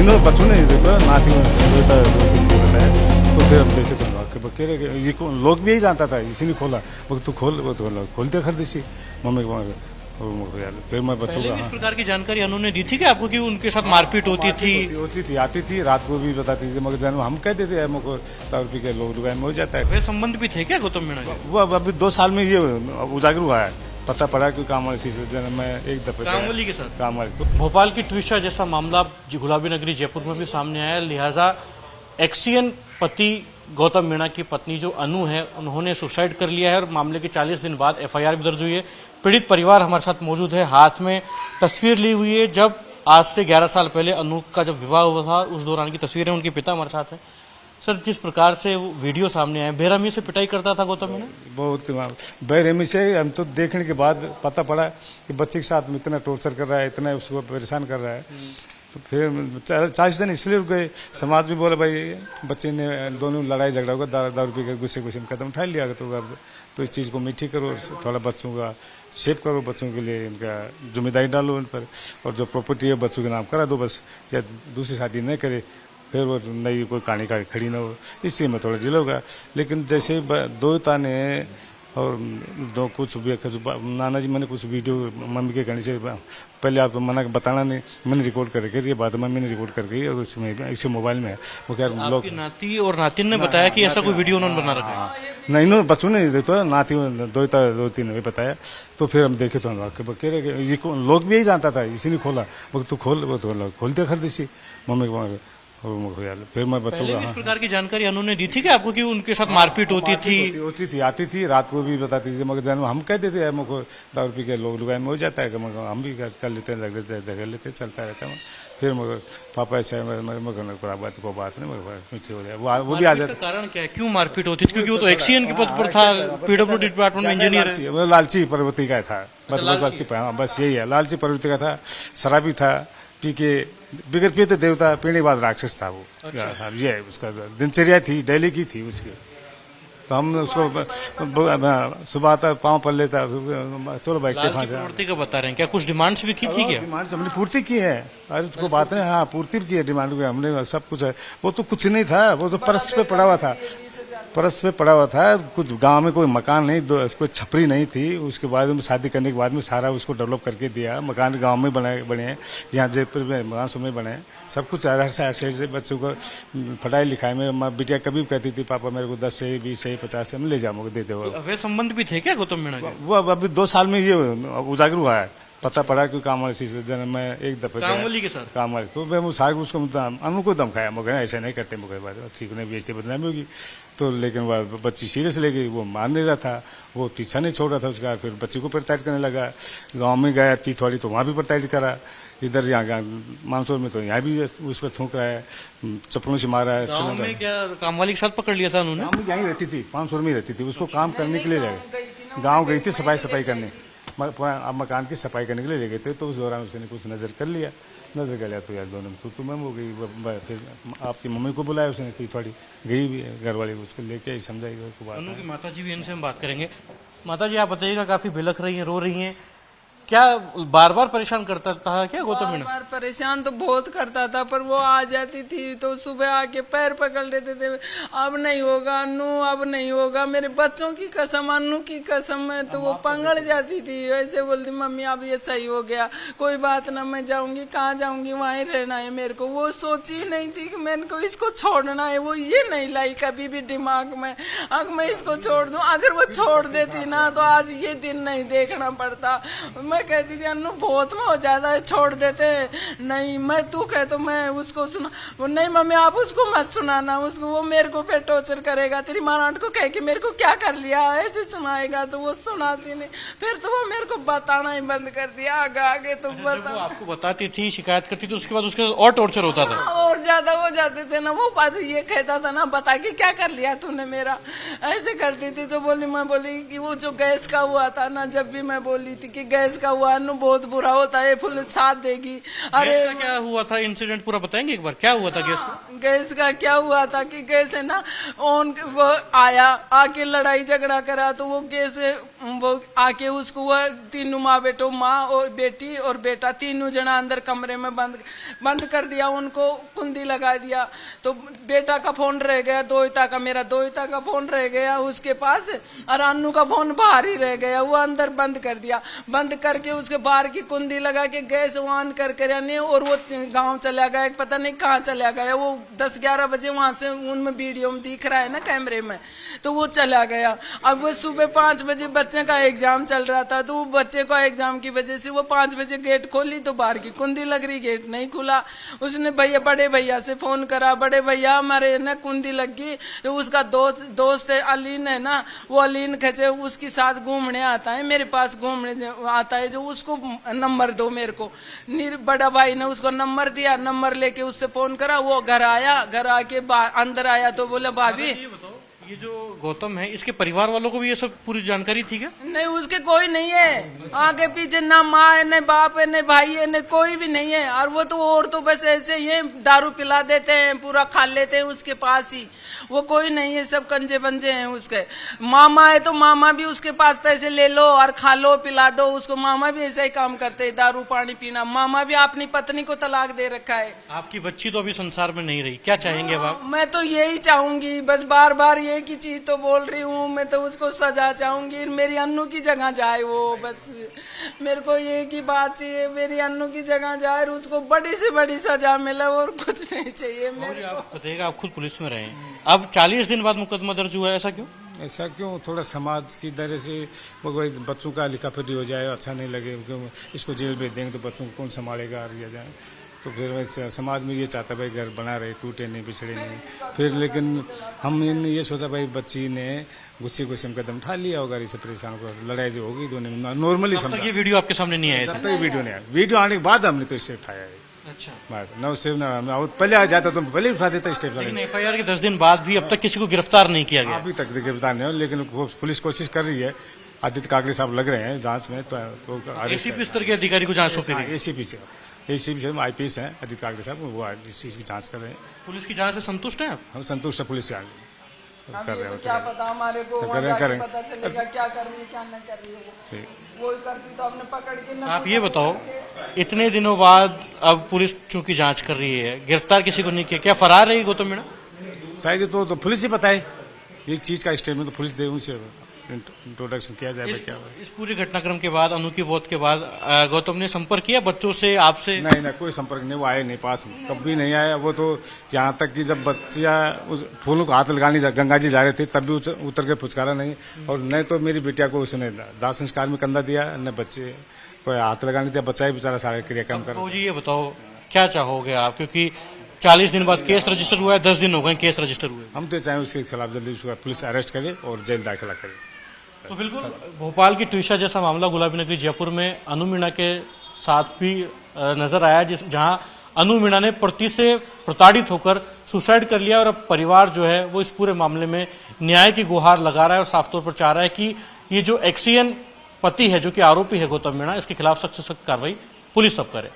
नहीं बच्चों ने देखो नाती बताया तो फिर हम देखे तो कह रहे ये लोग भी यही जानता था, इसी ने खोला। वो तो खोलते खरीदी मम्मी फिर मैं बच्चों पहले का भी इस प्रकार की जानकारी उन्होंने दी थी कि आपको कि उनके साथ मारपीट होती थी? आती थी रात को भी बताती थी, मगर जन हम कहते थे हमको दारू पी के लोग दुकान में हो जाता है। वे संबंध भी थे क्या गौतम मीणा के? वो अभी 2 साल में ये उजागर हुआ है, पता पड़ा कि काम वाली चीज मैं एक दफे कामवाली के साथ काम वाली तो भोपाल की ट्विस्टा जैसा मामला गुलाबी नगरी जयपुर में भी सामने आया, लिहाजा एक्सियन पति गौतम मीणा की पत्नी जो अनु है उन्होंने सुसाइड कर लिया है और मामले के 40 दिन बाद एफआईआर भी दर्ज हुई है। पीड़ित परिवार हमारे साथ मौजूद है, हाथ में तस्वीर ली हुई है जब आज से 11 साल पहले अनु का जब विवाह हुआ था उस दौरान की तस्वीर है। उनके पिता हमारे साथ हैं। सर, जिस प्रकार से वो वीडियो सामने आया, बेरहमी से पिटाई करता था गौतम मीणा? बहुत बेरहमी से। हम तो देखने के बाद पता पड़ा कि बच्चे के साथ में इतना टॉर्चर कर रहा है, इतना उसको परेशान कर रहा है, तो फिर 40 दिन इसलिए रुक गए। समाज भी बोला भाई बच्चे ने दोनों लड़ाई झगड़ा होगा, दारू पी के गुस्से में कदम उठा लिया तो इस चीज़ को मीठी करो, थोड़ा बच्चों का सेव करो, बच्चों के लिए इनका जिम्मेदारी डालो इन पर, और जो प्रॉपर्टी है बच्चों के नाम करा दो बस, या दूसरी शादी नहीं करे, फिर वो नई कोई कहानी का खड़ी ना हो, इससे मैं थोड़ा डिले होगा। लेकिन जैसे दो ताने और जो कुछ भी नाना जी मैंने कुछ वीडियो मम्मी के कहने से पहले आप मना बताना नहीं, मैंने रिकॉर्ड करके ये बात मम्मी ने रिकॉर्ड करके और इसमें इसी मोबाइल में है वो क्या लोग नाती और नातिन ने बताया कि ऐसा कोई वीडियो उन्होंने बना रखा है? नहीं इन्होंने बच्चों ने देखो नाती 2-3 ने बताया, तो फिर हम देखे तो हम कह रहे ये लोग भी यही जानता था, इसी ने खोला। वो तो खोलते खरीदी मम्मी फिर मैं बच्चों पहले का भी इस प्रकार की जानकारी उन्होंने दी थी कि आपको कि उनके साथ मारपीट होती थी? आती थी रात को भी बताती थी, मगर जन हम कहते थे हमको दारू पी के लोग दुकान में हो जाता है, मगर हम भी कर लेते हैं, जगह लेते चलता रहता है। फिर मगर पापा ऐसा बात को बात नहीं मगर मीठी हो जाए वो भी आ जाता। कारण क्या है, क्यों मारपीट होती थी? क्योंकि वो तो एक्सीएन के पद पर था, पीडब्ल्यूडी डिपार्टमेंट में इंजीनियर है। वो लालची प्रवृत्ति का था, बस यही है, लालची प्रवृत्ति का था, शराबी था, पी के बिगड़ पिए तो देवता, पीने के बाद राक्षस था वो। अच्छा। ये उसका दिनचर्या थी, डेली की थी उसकी। तो हम उसको सुबह आता पाँव पर लेता, चलो भाई प्रवृत्ति का बता रहे हैं, क्या कुछ डिमांड्स भी की थी क्या? डिमांड हमने पूर्ति की है, अरे उसको बात नहीं, हाँ पूर्ति भी की है डिमांड की हमने, सब कुछ है। वो तो कुछ नहीं था, वो तो परस पे पड़ा हुआ था, कुछ गांव में कोई मकान नहीं, कोई छपरी नहीं थी। उसके बाद में शादी करने के बाद में सारा उसको डेवलप करके दिया, मकान गांव में बने हैं, यहाँ जयपुर में महासू में बने, सब कुछ से बच्चों को पढ़ाई लिखाई में बिटिया कभी कहती थी पापा मेरे को 10 से 20 से 50 से ले जाऊंगा दे दो। वे संबंध भी थे क्या गौतम मीणा के? वो अभी 2 साल में ये उजागर हुआ है, पता पड़ा कि काम वाली चीज मैं एक दफे कामवाली के साथ काम वाली तो मैं उसको अनु को दमखाया, मगर ऐसा नहीं करते, मगर बात ठीक नहीं बेचते बदनामी होगी तो। लेकिन वह बच्ची सीरियस ले गई, वो मान नहीं रहा था, वो पीछा नहीं छोड़ रहा था उसका। फिर बच्ची को प्रताड़ित करने लगा, गांव में गया चिथवाड़ी तो वहाँ भी प्रताड़ित करा, इधर यहाँ मानसूर में तो यहाँ भी उस पर थूक रहा है, चप्पलों से मारा है। गांव में क्या कामवाली के साथ पकड़ लिया था उन्होंने? गाँव में यहीं रहती थी, 500 में रहती थी, उसको काम करने के लिए ले गाँव गई थी, सफाई करने, मकान की सफाई करने के लिए ले गए थे। तो उस दौरान उसने कुछ नजर कर लिया तो यार दोनों में तो मैम हो गई। फिर आपकी मम्मी को बुलाया उसने, थोड़ी गई भी घर वाली उसको लेके आई, समझाई उसको बात। अनु की माता जी भी, इनसे हम बात करेंगे। माता जी आप बताइएगा, काफी बिलख रही हैं, रो रही हैं, क्या बार बार परेशान करता था क्या गौतम मीणा? बार परेशान तो बहुत करता था, पर वो आ जाती थी तो सुबह आके पैर पकड़ लेते थे, अब नहीं होगा अनु, अब नहीं होगा, मेरे बच्चों की कसम, अनु की कसम है। तो वो पंगड़ जाती थी, ऐसे बोलती मम्मी अब ये सही हो गया, कोई बात ना, मैं जाऊंगी, कहाँ जाऊंगी, वहीं रहना है मेरे को। वो सोची नहीं थी कि मेरे को इसको छोड़ना है, वो ये नहीं लाई कभी भी दिमाग में, अगर मैं इसको छोड़ दूं, अगर वो छोड़ देती ना तो आज ये दिन नहीं देखना पड़ता। मैं कहती थी अनु बहुत में हो जाता है, छोड़ देते, नहीं मैं तू कह तो मैं उसको सुना, वो नहीं मम्मी आप उसको मत सुनाना, उसको वो मेरे को पे टॉर्चर करेगा, तेरी मारांट को कह के मेरे को क्या कर लिया ऐसे सुनाएगा, तो वो सुनाती नहीं। फिर तो वो मेरे को बताना ही बंद कर दिया, आगे तो वो आपको बताती थी, शिकायत करती थी, उसके बाद उसके और टॉर्चर होता था और ज्यादा हो जाते थे ना। वो पास ये कहता था ना बता के क्या कर लिया तूने मेरा, ऐसे करती थी। तो मैं बोली कि वो जो गैस का हुआ था ना, जब भी मैं बोली थी कि गैस का हुआ अनु बहुत बुरा होता है, पुलिस साथ देगी। अरे गैस का क्या हुआ था इंसिडेंट पूरा बताएंगे एक बार, क्या हुआ था गैस का? गैस का क्या हुआ था कि गैस है ना, वो आया, आके लड़ाई झगड़ा करा, तो वो गैस वो आके उसको वह तीनों माँ बेटो, माँ और बेटी और बेटा तीनों जना अंदर कमरे में बंद कर दिया, उनको कुंडी लगा दिया। तो बेटा का फोन रह गया, दोहिता का, मेरा दोहिता का फोन रह गया उसके पास, और अन्नू का फोन बाहर ही रह गया, वो अंदर बंद कर दिया। बंद करके उसके बाहर की कुंडी लगा के गैस ऑन करके रहने, और वो गांव चला गया, पता नहीं कहाँ चला गया। वो 10-11 बजे वहां से उनमें वीडियो में दिख रहा है ना कैमरे में, तो वो चला गया। अब वो सुबह 5 बजे बच्चे का एग्जाम चल रहा था, तो बच्चे का एग्जाम की वजह से वो 5 बजे गेट खोली तो बाहर की कुंडी लग रही, गेट नहीं खुला। उसने बड़े भैया से फोन करा, बड़े भैया हमारे ना कुंडी लग गई। तो उसका दोस्त है अलीन है ना, वो अलीन खचे उसके साथ घूमने आता है, मेरे पास घूमने आता है, जो उसको नंबर दो मेरे को। बड़ा भाई ने उसको नंबर दिया, नंबर लेके उससे फोन करा, वो घर आया, घर आके अंदर आया तो बोला भाभी। ये जो गौतम है, इसके परिवार वालों को भी ये सब पूरी जानकारी थी क्या? नहीं, उसके कोई नहीं है आगे पीछे, ना माँ है, न बाप है, न भाई है, न कोई भी नहीं है। और वो तो और तो बस ऐसे ही दारू पिला देते हैं, पूरा खा लेते हैं उसके पास ही, वो कोई नहीं है, सब कंजे बंजे हैं उसके। मामा है तो मामा भी उसके पास पैसे ले लो और खा लो, पिला दो उसको, मामा भी ऐसा ही काम करते हैं, दारू पानी पीना। मामा भी अपनी पत्नी को तलाक दे रखा है। आपकी बच्ची तो अभी संसार में नहीं रही, क्या चाहेंगे अब आप? मैं तो यही चाहूंगी, बस बार बार एक ही चीज तो बोल रही हूँ, मैं तो उसको सजा चाहूंगी, मेरी अन्नू की जगह जाए वो, बस मेरे को एक ही बात चाहिए, मेरी अन्नू की जगह जाए, उसको बड़ी से बड़ी सजा मिले, और कुछ नहीं चाहिए मेरे को। आप बताइएगा, आप खुद पुलिस में रहे, अब 40 दिन बाद मुकदमा दर्ज हुआ है, ऐसा क्यों? ऐसा क्यों? थोड़ा समाज की तरह से वो बच्चों का लिखापढ़ी हो जाए, अच्छा नहीं लगे, क्यों इसको जेल भेज देंगे तो बच्चों को कौन संभालेगा, रिया जाए। तो फिर समाज में ये चाहता भाई घर बना रहे, टूटे नहीं, बिछड़े नहीं। फिर लेकिन हमने ये सोचा भाई बच्ची ने गुस्से गुस्से में कदम उठा लिया होगा, इसे परेशान को लड़ाई जो होगी दोनों ने नॉर्मली समझा। ये वीडियो आपके सामने नहीं आया था? तब तक वीडियो नहीं आया, वीडियो आने के बाद हमने तो स्टेप उठाया है। अच्छा, बस न सिर्फ न पहले आ जाता तो पहले उठा देता स्टेप। लेकिन एफआईआर के 10 दिन बाद भी अब तक किसी को गिरफ्तार नहीं किया गया? अभी तक गिरफ्तार नहीं हो, लेकिन पुलिस कोशिश कर रही है। आदित्य काकड़े साहब लग रहे हैं जांच में, तो एसीपी स्तर के अधिकारी को जांच सौंपी गई? एसीपी से आईपीएस हैं आदित्य काकड़े साहब, वो इस चीज की जांच कर रहे हैं। पुलिस की जांच से संतुष्ट हैं आप? हम संतुष्ट है पुलिस से आगे कर रहे हैं। क्या पता हमारे को तो वहाँ करें जाके पता चलेगा क्या कर रही है क्या नहीं कर रही है, वो करती तो हमने पकड़ के ना। आप ये बताओ, इतने दिनों बाद अब पुलिस चूंकि जांच कर रही है, गिरफ्तार किसी को नहीं किया, क्या फरार रही गौतम मीणा? शायद तो पुलिस ही बताए, ये चीज का स्टेटमेंट तो पुलिस दे, उनसे इंट्रोडक्शन किया जाए क्या हुआ। इस पूरे घटनाक्रम के बाद, अनु की मौत के बाद गौतम ने संपर्क किया बच्चों से, आपसे? नहीं, कोई संपर्क नहीं, वो आए नहीं पास, कभी नहीं आया वो। तो यहाँ तक कि जब बच्चियाँ उस फूलों को हाथ लगाने गंगा जी जा रहे थे, तब भी उतर के पुचकारा नहीं। और नहीं तो मेरी बेटिया को उसने दाह संस्कार में कंधा दिया, न बच्चे कोई हाथ लगाने दिया, बच्चा ही बेचारा सारे क्रियाक्रम कर। जी ये बताओ, क्या चाहोगे आप, क्योंकि 40 दिन बाद केस रजिस्टर हुआ है, 10 दिन हो गए केस रजिस्टर हुए? हम तो चाहें उसके खिलाफ जल्दी उसको पुलिस अरेस्ट करे और जेल दाखिला करे। तो बिल्कुल भोपाल की ट्विशा जैसा मामला गुलाबी नगरी जयपुर में अनु मीणा के साथ भी नजर आया, जहां अनु मीणा ने पति से प्रताड़ित होकर सुसाइड कर लिया, और अब परिवार जो है वो इस पूरे मामले में न्याय की गुहार लगा रहा है और साफ तौर पर चाह रहा है कि ये जो एक्सीएन पति है, जो कि आरोपी है गौतम मीणा, इसके खिलाफ सख्त से सख्त कार्रवाई पुलिस सब करे।